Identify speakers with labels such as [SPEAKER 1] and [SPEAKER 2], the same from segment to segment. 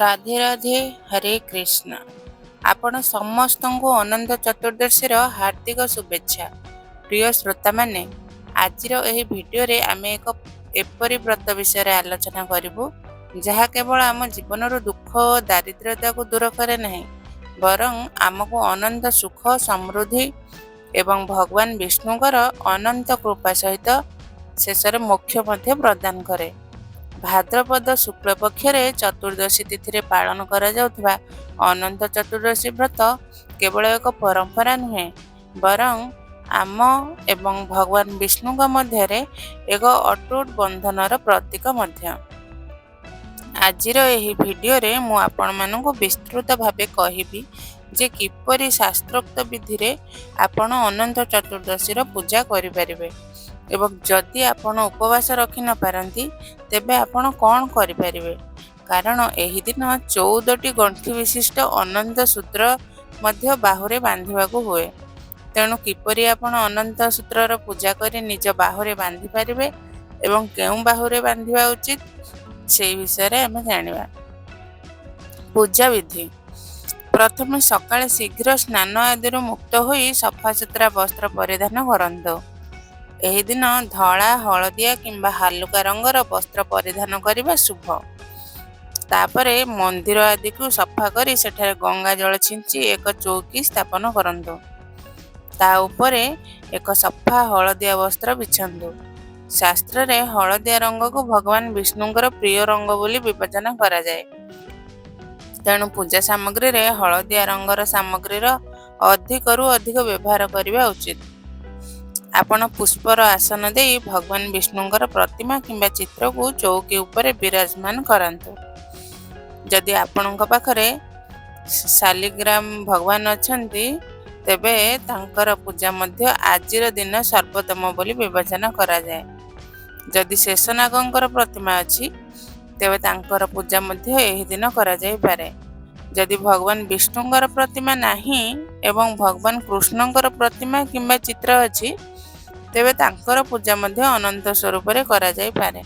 [SPEAKER 1] ରାଧେ ରାଧେ ହରେ କୃଷ୍ଣ। ଆପଣ ସମସ୍ତଙ୍କୁ ଅନନ୍ତ ଚତୁର୍ଦ୍ଦଶୀର ହାର୍ଦ୍ଦିକ ଶୁଭେଚ୍ଛା। ପ୍ରିୟ ଶ୍ରୋତାମାନେ, ଆଜିର ଏହି ଭିଡ଼ିଓରେ ଆମେ ଏକ ଏପରି ବ୍ରତ ବିଷୟରେ ଆଲୋଚନା କରିବୁ ଯାହା କେବଳ ଆମ ଜୀବନରୁ ଦୁଃଖ ଓ ଦାରିଦ୍ର୍ୟତାକୁ ଦୂର କରେ ନାହିଁ, ବରଂ ଆମକୁ ଅନନ୍ତ ସୁଖ, ସମୃଦ୍ଧି ଏବଂ ଭଗବାନ ବିଷ୍ଣୁଙ୍କର ଅନନ୍ତ କୃପା ସହିତ ଶେଷରେ ମୋକ୍ଷ ମଧ୍ୟ ପ୍ରଦାନ କରେ। ଭାଦ୍ରପଦ ଶୁକ୍ଳ ପକ୍ଷରେ ଚତୁର୍ଦ୍ଦଶୀ ତିଥିରେ ପାଳନ କରାଯାଉଥିବା ଅନନ୍ତ ଚତୁର୍ଦ୍ଦଶୀ ବ୍ରତ କେବଳ ଏକ ପରମ୍ପରା ନୁହେଁ, ବରଂ ଆମ ଏବଂ ଭଗବାନ ବିଷ୍ଣୁଙ୍କ ମଧ୍ୟରେ ଏକ ଅଟୁଟ ବନ୍ଧନର ପ୍ରତୀକ ମଧ୍ୟ। ଆଜିର ଏହି ଭିଡ଼ିଓରେ ମୁଁ ଆପଣମାନଙ୍କୁ ବିସ୍ତୃତ ଭାବେ କହିବି ଯେ କିପରି ଶାସ୍ତ୍ରୋକ୍ତ ବିଧିରେ ଆପଣ ଅନନ୍ତ ଚତୁର୍ଦ୍ଦଶୀର ପୂଜା କରିପାରିବେ ଏବଂ ଯଦି ଆପଣ ଉପବାସ ରଖି ନ ପାରନ୍ତି ତେବେ ଆପଣ କ'ଣ କରିପାରିବେ। କାରଣ ଏହି ଦିନ 14ଟି ଗଣ୍ଠି ବିଶିଷ୍ଟ ଅନନ୍ତ ସୂତ୍ର ମଧ୍ୟ ବାହୁରେ ବାନ୍ଧିବାକୁ ହୁଏ। ତେଣୁ କିପରି ଆପଣ ଅନନ୍ତ ସୂତ୍ରର ପୂଜା କରି ନିଜ ବାହୁରେ ବାନ୍ଧି ପାରିବେ ଏବଂ କେଉଁ ବାହୁରେ ବାନ୍ଧିବା ଉଚିତ ସେହି ବିଷୟରେ ଆମେ ଜାଣିବା। ପୂଜା ବିଧି। ପ୍ରଥମେ ସକାଳେ ଶୀଘ୍ର ସ୍ନାନ ଆଦିରୁ ମୁକ୍ତ ହୋଇ ସଫାସୁତୁରା ବସ୍ତ୍ର ପରିଧାନ କରନ୍ତୁ। ଏହି ଦିନ ଧଳା, ହଳଦିଆ କିମ୍ବା ହାଲୁକା ରଙ୍ଗର ବସ୍ତ୍ର ପରିଧାନ କରିବା ଶୁଭ। ତାପରେ ମନ୍ଦିର ଆଦିକୁ ସଫା କରି ସେଠାରେ ଗଙ୍ଗା ଜଳ ଛିଞ୍ଚି ଏକ ଚୌକି ସ୍ଥାପନ କରନ୍ତୁ। ତା ଉପରେ ଏକ ସଫା ହଳଦିଆ ବସ୍ତ୍ର ବିଛନ୍ତୁ। ଶାସ୍ତ୍ରରେ ହଳଦିଆ ରଙ୍ଗକୁ ଭଗବାନ ବିଷ୍ଣୁଙ୍କର ପ୍ରିୟ ରଙ୍ଗ ବୋଲି ବିବେଚନା କରାଯାଏ। ତେଣୁ ପୂଜା ସାମଗ୍ରୀରେ ହଳଦିଆ ରଙ୍ଗର ସାମଗ୍ରୀର ଅଧିକରୁ ଅଧିକ ବ୍ୟବହାର କରିବା ଉଚିତ। ଆପଣ ପୁଷ୍ପର ଆସନ ଦେଇ ଭଗବାନ ବିଷ୍ଣୁଙ୍କର ପ୍ରତିମା କିମ୍ବା ଚିତ୍ରକୁ ଚୌକି ଉପରେ ବିରାଜମାନ କରାନ୍ତୁ। ଯଦି ଆପଣଙ୍କ ପାଖରେ ଶାଲିଗ୍ରାମ ଭଗବାନ ଅଛନ୍ତି ତେବେ ତାଙ୍କର ପୂଜା ମଧ୍ୟ ଆଜିର ଦିନ ସର୍ବୋତ୍ତମ ବୋଲି ବିବେଚନା କରାଯାଏ। ଯଦି ଶେଷନାଗଙ୍କର ପ୍ରତିମା ଅଛି ତେବେ ତାଙ୍କର ପୂଜା ମଧ୍ୟ ଏହି ଦିନ କରାଯାଇପାରେ। ଯଦି ଭଗବାନ ବିଷ୍ଣୁଙ୍କର ପ୍ରତିମା ନାହିଁ ଏବଂ ଭଗବାନ କୃଷ୍ଣଙ୍କର ପ୍ରତିମା କିମ୍ବା ଚିତ୍ର ଅଛି ତେବେ ତାଙ୍କର ପୂଜା ମଧ୍ୟ ଅନନ୍ତ ସ୍ୱରୂପରେ କରାଯାଇପାରେ।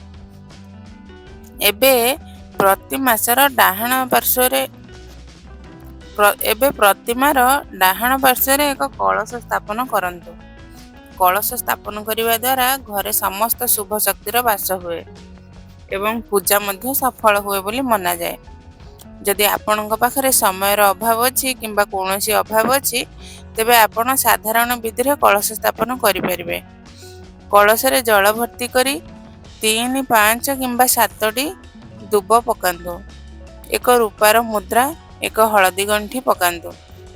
[SPEAKER 1] ଏବେ ପ୍ରତିମାର ଡାହାଣ ପାର୍ଶ୍ୱରେ ଏକ କଳସ ସ୍ଥାପନ କରନ୍ତୁ। କଳସ ସ୍ଥାପନ କରିବା ଦ୍ୱାରା ଘରେ ସମସ୍ତ ଶୁଭ ଶକ୍ତିର ବାସ ହୁଏ ଏବଂ ପୂଜା ମଧ୍ୟ ସଫଳ ହୁଏ ବୋଲି ମନାଯାଏ। ଯଦି ଆପଣଙ୍କ ପାଖରେ ସମୟର ଅଭାବ ଅଛି କିମ୍ବା କୌଣସି ଅଭାବ ଅଛି ତେବେ ଆପଣ ସାଧାରଣ ବିଧିରେ କଳସ ସ୍ଥାପନ କରିପାରିବେ। କଳସରେ ଜଳ ଭର୍ତ୍ତି କରି 3, 5 କିମ୍ବା 7ଟି ଦୁବ ପକାନ୍ତୁ। ଏକ ରୂପାର ମୁଦ୍ରା, ଏକ ହଳଦୀ ଗଣ୍ଠି ପକାନ୍ତୁ।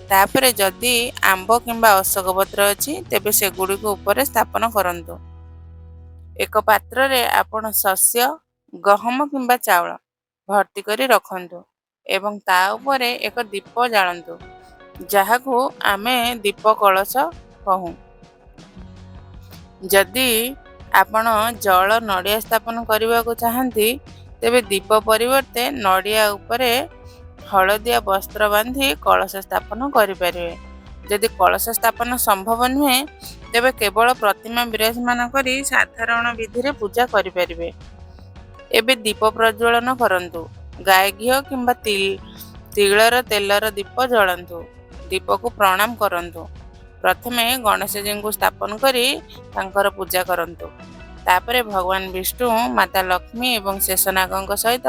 [SPEAKER 1] ତାପରେ ଯଦି ଆମ୍ବ କିମ୍ବା ଅଶୋକ ପତ୍ର ଅଛି ତେବେ ସେଗୁଡ଼ିକୁ ଉପରେ ସ୍ଥାପନ କରନ୍ତୁ। ଏକ ପାତ୍ରରେ ଆପଣ ଶସ୍ୟ, ଗହମ କିମ୍ବା ଚାଉଳ ଭର୍ତ୍ତି କରି ରଖନ୍ତୁ ଏବଂ ତା ଉପରେ ଏକ ଦୀପ ଜାଳନ୍ତୁ, ଯାହାକୁ ଆମେ ଦୀପ କଳସ କହୁ। ଯଦି ଆପଣ ଜଳ ନଡ଼ିଆ ସ୍ଥାପନ କରିବାକୁ ଚାହାନ୍ତି ତେବେ ଦୀପ ପରିବର୍ତ୍ତେ ନଡ଼ିଆ ଉପରେ ହଳଦିଆ ବସ୍ତ୍ର ବାନ୍ଧି କଳସ ସ୍ଥାପନ କରିପାରିବେ। ଯଦି କଳସ ସ୍ଥାପନ ସମ୍ଭବ ନୁହେଁ ତେବେ କେବଳ ପ୍ରତିମା ବିରାଜମାନ କରି ସାଧାରଣ ବିଧିରେ ପୂଜା କରିପାରିବେ। ଏବେ ଦୀପ ପ୍ରଜ୍ୱଳନ କରନ୍ତୁ। ଗାଈ ଘିଅ କିମ୍ବା ତିଳର ତେଲର ଦୀପ ଜଳାନ୍ତୁ। ଦୀପକୁ ପ୍ରଣାମ କରନ୍ତୁ। ପ୍ରଥମେ ଗଣେଶଜୀଙ୍କୁ ସ୍ଥାପନ କରି ତାଙ୍କର ପୂଜା କରନ୍ତୁ। ତାପରେ ଭଗବାନ ବିଷ୍ଣୁ, ମାତା ଲକ୍ଷ୍ମୀ ଏବଂ ଶେଷନାଗଙ୍କ ସହିତ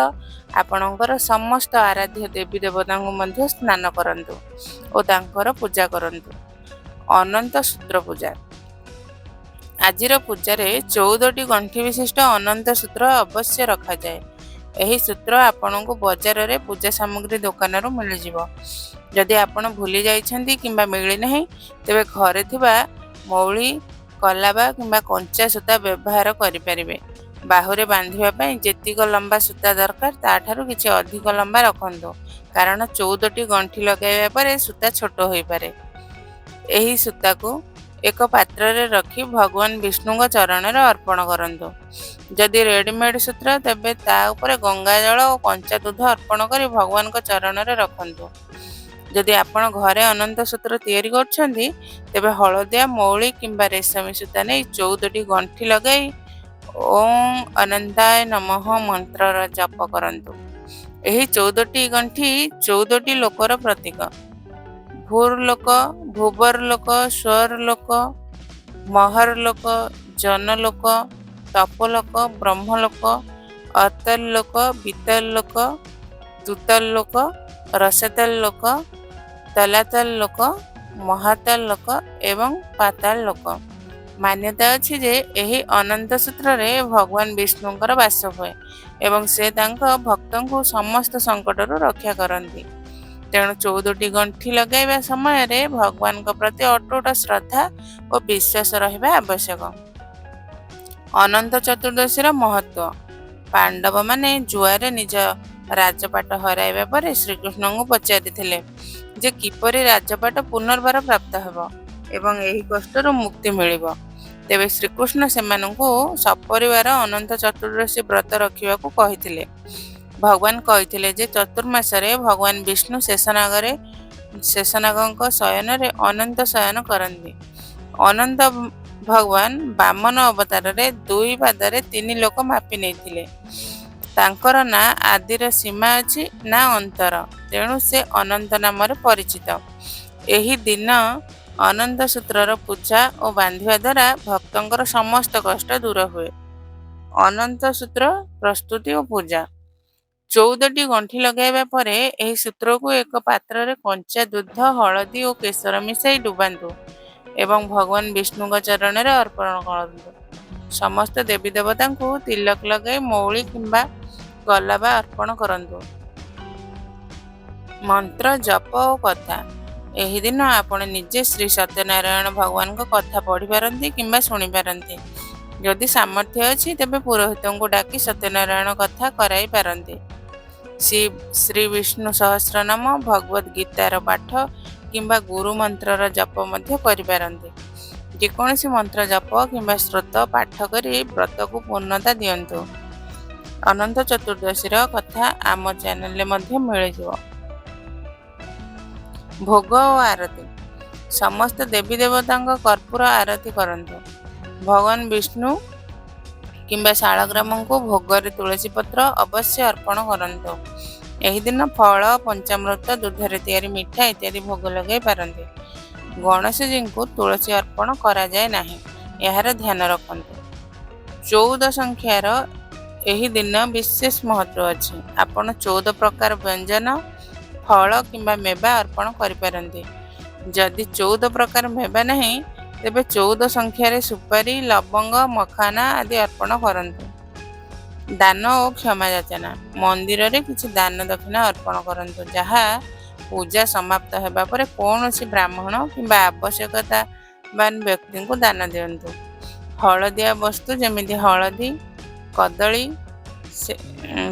[SPEAKER 1] ଆପଣଙ୍କର ସମସ୍ତ ଆରାଧ୍ୟ ଦେବୀ ଦେବତାଙ୍କୁ ମଧ୍ୟ ସ୍ନାନ କରନ୍ତୁ ଓ ତାଙ୍କର ପୂଜା କରନ୍ତୁ। ଅନନ୍ତ ସୂତ୍ର ପୂଜା। ଆଜିର ପୂଜାରେ 14ଟି ଗଣ୍ଠି ବିଶିଷ୍ଟ ଅନନ୍ତ ସୂତ୍ର ଅବଶ୍ୟ ରଖାଯାଏ। ଏହି ସୂତ୍ର ଆପଣଙ୍କୁ ବଜାରରେ ପୂଜା ସାମଗ୍ରୀ ଦୋକାନରୁ ମିଳିଯିବ। ଯଦି ଆପଣ ଭୁଲି ଯାଇଛନ୍ତି କିମ୍ବା ମିଳିନାହିଁ ତେବେ ଘରେ ଥିବା ମୌଳି, କଲାବା କିମ୍ବା କଞ୍ଚା ସୂତା ବ୍ୟବହାର କରିପାରିବେ। ବାହୁରେ ବାନ୍ଧିବା ପାଇଁ ଯେତିକ ଲମ୍ବା ସୂତା ଦରକାର ତାଠାରୁ କିଛି ଅଧିକ ଲମ୍ବା ରଖନ୍ତୁ, କାରଣ 14ଟି ଗଣ୍ଠି ଲଗାଇବା ପରେ ସୂତା ଛୋଟ ହୋଇପାରେ। ଏହି ସୂତାକୁ ଏକ ପାତ୍ରରେ ରଖି ଭଗବାନ ବିଷ୍ଣୁଙ୍କ ଚରଣରେ ଅର୍ପଣ କରନ୍ତୁ। ଯଦି ରେଡିମେଡ୍ ସୂତ୍ର ତେବେ ତା ଉପରେ ଗଙ୍ଗା ଜଳ ଓ କଞ୍ଚା ଦୁଧ ଅର୍ପଣ କରି ଭଗବାନଙ୍କ ଚରଣରେ ରଖନ୍ତୁ। ଯଦି ଆପଣ ଘରେ ଅନନ୍ତ ସୂତ୍ର ତିଆରି କରୁଛନ୍ତି ତେବେ ହଳଦିଆ, ମୌଳି କିମ୍ବା ରେଶମୀ ସୂତା ନେଇ 14ଟି ଗଣ୍ଠି ଲଗାଇ ଓଁ ଅନନ୍ତାୟ ନମଃ ମନ୍ତ୍ରର ଜପ କରନ୍ତୁ। ଏହି 14ଟି ଗଣ୍ଠି 14ଟି ଲୋକର ପ୍ରତୀକ। ଭୂର୍ ଲୋକ, ଭୂବର ଲୋକ, ସ୍ୱର ଲୋକ, ମହର ଲୋକ, ଜନ ଲୋକ, ତପଲୋକ, ବ୍ରହ୍ମଲୋକ, ଅତଲ ଲୋକ, ବିତଲ ଲୋକ, ତୁତଲ ଲୋକ, ରସତଲ ଲୋକ, ତଲାତଲ ଲୋକ, ମହାତଲ ଲୋକ ଏବଂ ପାତାଳ ଲୋକ। ମାନ୍ୟତା ଅଛି ଯେ ଏହି ଅନନ୍ତ ସୂତ୍ରରେ ଭଗବାନ ବିଷ୍ଣୁଙ୍କର ବାସ ହୁଏ ଏବଂ ସେ ତାଙ୍କ ଭକ୍ତଙ୍କୁ ସମସ୍ତ ସଙ୍କଟରୁ ରକ୍ଷା କରନ୍ତି। ତେଣୁ 14ଟି ଗଣ୍ଠି ଲଗାଇବା ସମୟରେ ଭଗବାନଙ୍କ ପ୍ରତି ଅଟୁଟ ଶ୍ରଦ୍ଧା ଓ ବିଶ୍ୱାସ ରହିବା ଆବଶ୍ୟକ। ଅନନ୍ତ ଚତୁର୍ଦ୍ଦଶୀର ମହତ୍ତ୍ୱ। ପାଣ୍ଡବମାନେ ଜୁଆରେ ନିଜ ରାଜପାଟ ହରାଇବା ପରେ ଶ୍ରୀକୃଷ୍ଣଙ୍କୁ ପଚାରିଥିଲେ ଯେ କିପରି ରାଜପାଟ ପୁନର୍ବାର ପ୍ରାପ୍ତ ହେବ ଏବଂ ଏହି କଷ୍ଟରୁ ମୁକ୍ତି ମିଳିବ। ତେବେ ଶ୍ରୀକୃଷ୍ଣ ସେମାନଙ୍କୁ ସପରିବାର ଅନନ୍ତ ଚତୁର୍ଦ୍ଦଶୀ ବ୍ରତ ରଖିବାକୁ କହିଥିଲେ। ଭଗବାନ କହିଥିଲେ ଯେ ଚତୁର୍ମାସରେ ଭଗବାନ ବିଷ୍ଣୁ ଶେଷନାଗଙ୍କ ଶୟନରେ ଅନନ୍ତ ଶୟନ କରନ୍ତି। ଅନନ୍ତ ଭଗବାନ ବାମନ ଅବତାରରେ 2 ପାଦରେ 3 ଲୋକ ମାପି ନେଇଥିଲେ। ତାଙ୍କର ନା ଆଦିର ସୀମା ଅଛି ନା ଅନ୍ତର, ତେଣୁ ସେ ଅନନ୍ତ ନାମରେ ପରିଚିତ। ଏହି ଦିନ ଅନନ୍ତ ସୂତ୍ରର ପୂଜା ଓ ବାନ୍ଧିବା ଦ୍ୱାରା ଭକ୍ତଙ୍କର ସମସ୍ତ କଷ୍ଟ ଦୂର ହୁଏ। ଅନନ୍ତ ସୂତ୍ର ପ୍ରସ୍ତୁତି ଓ ପୂଜା। 14ଟି ଗଣ୍ଠି ଲଗାଇବା ପରେ ଏହି ସୂତ୍ରକୁ ଏକ ପାତ୍ରରେ କଞ୍ଚା ଦୁଧ, ହଳଦୀ ଓ କେଶର ମିଶାଇ ଡୁବାନ୍ତୁ ଏବଂ ଭଗବାନ ବିଷ୍ଣୁଙ୍କ ଚରଣରେ ଅର୍ପଣ କରନ୍ତୁ। ସମସ୍ତ ଦେବୀ ଦେବତାଙ୍କୁ ତିଲକ ଲଗାଇ ମୌଳି କିମ୍ବା ଗଲାବା ଅର୍ପଣ କରନ୍ତୁ। ମନ୍ତ୍ର ଜପ ଓ କଥା। ଏହି ଦିନ ଆପଣ ନିଜେ ଶ୍ରୀ ସତ୍ୟନାରାୟଣ ଭଗବାନଙ୍କ କଥା ପଢ଼ିପାରନ୍ତି କିମ୍ବା ଶୁଣିପାରନ୍ତି। ଯଦି ସାମର୍ଥ୍ୟ ଅଛି ତେବେ ପୁରୋହିତଙ୍କୁ ଡାକି ସତ୍ୟନାରାୟଣ କଥା କରାଇ ପାରନ୍ତି। ଶ୍ରୀ ବିଷ୍ଣୁ ସହସ୍ରନାମ, ଭଗବଦ୍ ଗୀତାର ପାଠ କିମ୍ବା ଗୁରୁ ମନ୍ତ୍ରର ଜପ ମଧ୍ୟ କରିପାରନ୍ତି। ଯେକୌଣସି ମନ୍ତ୍ର ଜପ କିମ୍ବା ସ୍ତୋତ୍ର ପାଠ କରି ବ୍ରତକୁ ପୂର୍ଣ୍ଣତା ଦିଅନ୍ତୁ। ଅନନ୍ତ ଚତୁର୍ଦ୍ଦଶୀର କଥା ଆମ ଚ୍ୟାନେଲରେ ମଧ୍ୟ ମିଳିଯିବ। ଭୋଗ ଓ ଆରତି। ସମସ୍ତ ଦେବୀ ଦେବତାଙ୍କ କର୍ପୂର ଆରତି କରନ୍ତୁ। ଭଗବାନ ବିଷ୍ଣୁ କିମ୍ବା ଶାଳଗ୍ରାମଙ୍କୁ ଭୋଗରେ ତୁଳସୀ ପତ୍ର ଅବଶ୍ୟ ଅର୍ପଣ କରନ୍ତୁ। ଏହି ଦିନ ଫଳ, ପଞ୍ଚାମୃତ, ଦୁଧରେ ତିଆରି ମିଠା ଇତ୍ୟାଦି ଭୋଗ ଲଗାଇ ପାରନ୍ତି। ଗଣେଶଜୀଙ୍କୁ ତୁଳସୀ ଅର୍ପଣ କରାଯାଏ ନାହିଁ, ଏହାର ଧ୍ୟାନ ରଖନ୍ତୁ। 14 ସଂଖ୍ୟାର ଏହି ଦିନ ବିଶେଷ ମହତ୍ତ୍ୱ ଅଛି। ଆପଣ 14 ପ୍ରକାର ବ୍ୟଞ୍ଜନ, ଫଳ କିମ୍ବା ମେବା ଅର୍ପଣ କରିପାରନ୍ତି। ଯଦି 14 ପ୍ରକାର ମେବା ନାହିଁ ତେବେ 14 ସଂଖ୍ୟାରେ ସୁପାରି, ଲବଙ୍ଗ, ମଖାନା ଆଦି ଅର୍ପଣ କରନ୍ତୁ। ଦାନ ଓ କ୍ଷମା ଯାଚନା। ମନ୍ଦିରରେ କିଛି ଦାନ ଦକ୍ଷିଣା ଅର୍ପଣ କରନ୍ତୁ, ଯାହା ପୂଜା ସମାପ୍ତ ହେବା ପରେ କୌଣସି ବ୍ରାହ୍ମଣ କିମ୍ବା ଆବଶ୍ୟକତାବାନ ବ୍ୟକ୍ତିଙ୍କୁ ଦାନ ଦିଅନ୍ତୁ। ହଳଦିଆ ବସ୍ତୁ ଯେମିତି ହଳଦୀ, କଦଳୀ,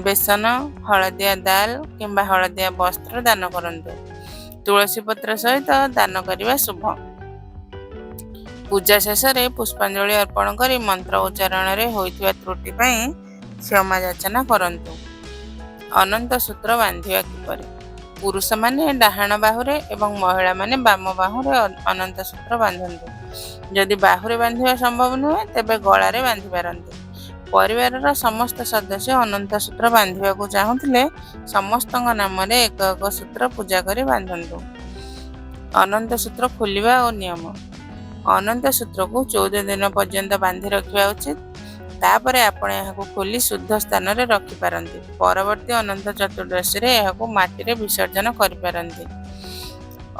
[SPEAKER 1] ବେସନ, ହଳଦିଆ ଦାଲ କିମ୍ବା ହଳଦିଆ ବସ୍ତ୍ର ଦାନ କରନ୍ତୁ। ତୁଳସୀ ପତ୍ର ସହିତ ଦାନ କରିବା ଶୁଭ। ପୂଜା ଶେଷରେ ପୁଷ୍ପାଞ୍ଜଳି ଅର୍ପଣ କରି ମନ୍ତ୍ର ଉଚ୍ଚାରଣରେ ହୋଇଥିବା ତ୍ରୁଟି ପାଇଁ କ୍ଷମା ଯାଚନା କରନ୍ତୁ। ଅନନ୍ତ ସୂତ୍ର ବାନ୍ଧିବା କିପରି? ପୁରୁଷମାନେ ଡାହାଣ ବାହୁରେ ଏବଂ ମହିଳାମାନେ ବାମ ବାହୁରେ ଅନନ୍ତ ସୂତ୍ର ବାନ୍ଧନ୍ତୁ। ଯଦି ବାହୁରେ ବାନ୍ଧିବା ସମ୍ଭବ ନୁହେଁ ତେବେ ଗଳାରେ ବାନ୍ଧି ପାରନ୍ତି। ପରିବାରର ସମସ୍ତ ସଦସ୍ୟ ଅନନ୍ତ ସୂତ୍ର ବାନ୍ଧିବାକୁ ଚାହୁଁଥିଲେ ସମସ୍ତଙ୍କ ନାମରେ ଏକ ଏକ ସୂତ୍ର ପୂଜା କରି ବାନ୍ଧନ୍ତୁ। ଅନନ୍ତ ସୂତ୍ର ଖୋଲିବା ଓ ନିୟମ। ଅନନ୍ତ ସୂତ୍ରକୁ 14 ଦିନ ପର୍ଯ୍ୟନ୍ତ ବାନ୍ଧି ରଖିବା ଉଚିତ। ତାପରେ ଆପଣ ଏହାକୁ ଖୋଲି ଶୁଦ୍ଧ ସ୍ଥାନରେ ରଖିପାରନ୍ତି। ପରବର୍ତ୍ତୀ ଅନନ୍ତ ଚତୁର୍ଦ୍ଦଶୀରେ ଏହାକୁ ମାଟିରେ ବିସର୍ଜନ କରିପାରନ୍ତି।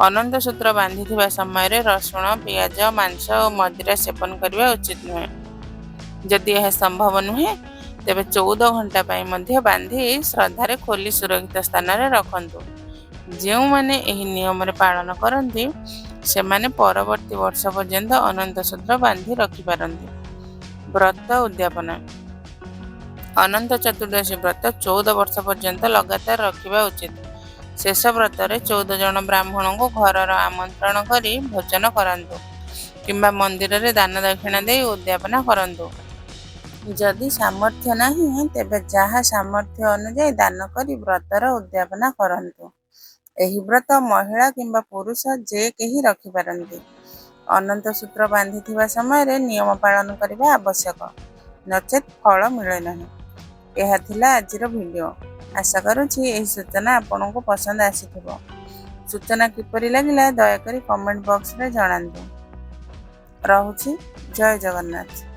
[SPEAKER 1] ଅନନ୍ତ ସୂତ୍ର ବାନ୍ଧିଥିବା ସମୟରେ ରସୁଣ, ପିଆଜ, ମାଂସ ଓ ମଦିରା ସେବନ କରିବା ଉଚିତ ନୁହେଁ। ଯଦି ଏହା ସମ୍ଭବ ନୁହେଁ ତେବେ 14 ଘଣ୍ଟା ପାଇଁ ମଧ୍ୟ ବାନ୍ଧି ଶ୍ରଦ୍ଧାରେ ଖୋଲି ସୁରକ୍ଷିତ ସ୍ଥାନରେ ରଖନ୍ତୁ। ଯେଉଁମାନେ ଏହି ନିୟମରେ ପାଳନ କରନ୍ତି ସେମାନେ ପରବର୍ତ୍ତୀ ବର୍ଷ ପର୍ଯ୍ୟନ୍ତ ଅନନ୍ତ ସୂତ୍ର ବାନ୍ଧି ରଖିପାରନ୍ତି। ବ୍ରତ ଉଦ୍ଯାପନ। ଅନନ୍ତ ଚତୁର୍ଦ୍ଦଶୀ ବ୍ରତ 14 ବର୍ଷ ପର୍ଯ୍ୟନ୍ତ ଲଗାତାର ରଖିବା ଉଚିତ। ଶେଷ ବ୍ରତରେ 14 ଜଣ ବ୍ରାହ୍ମଣଙ୍କୁ ଘରର ଆମନ୍ତ୍ରଣ କରି ଭୋଜନ କରାନ୍ତୁ କିମ୍ବା ମନ୍ଦିରରେ ଦାନ ଦକ୍ଷିଣା ଦେଇ ଉଦ୍ଯାପନ କରନ୍ତୁ। ଯଦି ସାମର୍ଥ୍ୟ ନାହିଁ ତେବେ ଯାହା ସାମର୍ଥ୍ୟ ଅନୁଯାୟୀ ଦାନ କରି ବ୍ରତର ଉଦ୍ଯାପନ କରନ୍ତୁ। ଏହି ବ୍ରତ ମହିଳା କିମ୍ବା ପୁରୁଷ ଯେ କେହି ରଖିପାରନ୍ତି। ଅନନ୍ତ ସୂତ୍ର ବାନ୍ଧିଥିବା ସମୟରେ ନିୟମ ପାଳନ କରିବା ଆବଶ୍ୟକ, ନଚେତ୍ ଫଳ ମିଳେ ନାହିଁ। ଏହା ଥିଲା ଆଜିର ଭିଡ଼ିଓ। ଆଶା କରୁଛି ଏହି ସୂଚନା ଆପଣଙ୍କୁ ପସନ୍ଦ ଆସିଥିବ। ସୂଚନା କିପରି ଲାଗିଲା ଦୟାକରି କମେଣ୍ଟ ବକ୍ସରେ ଜଣାନ୍ତୁ। ରହୁଛି। ଜୟ ଜଗନ୍ନାଥ।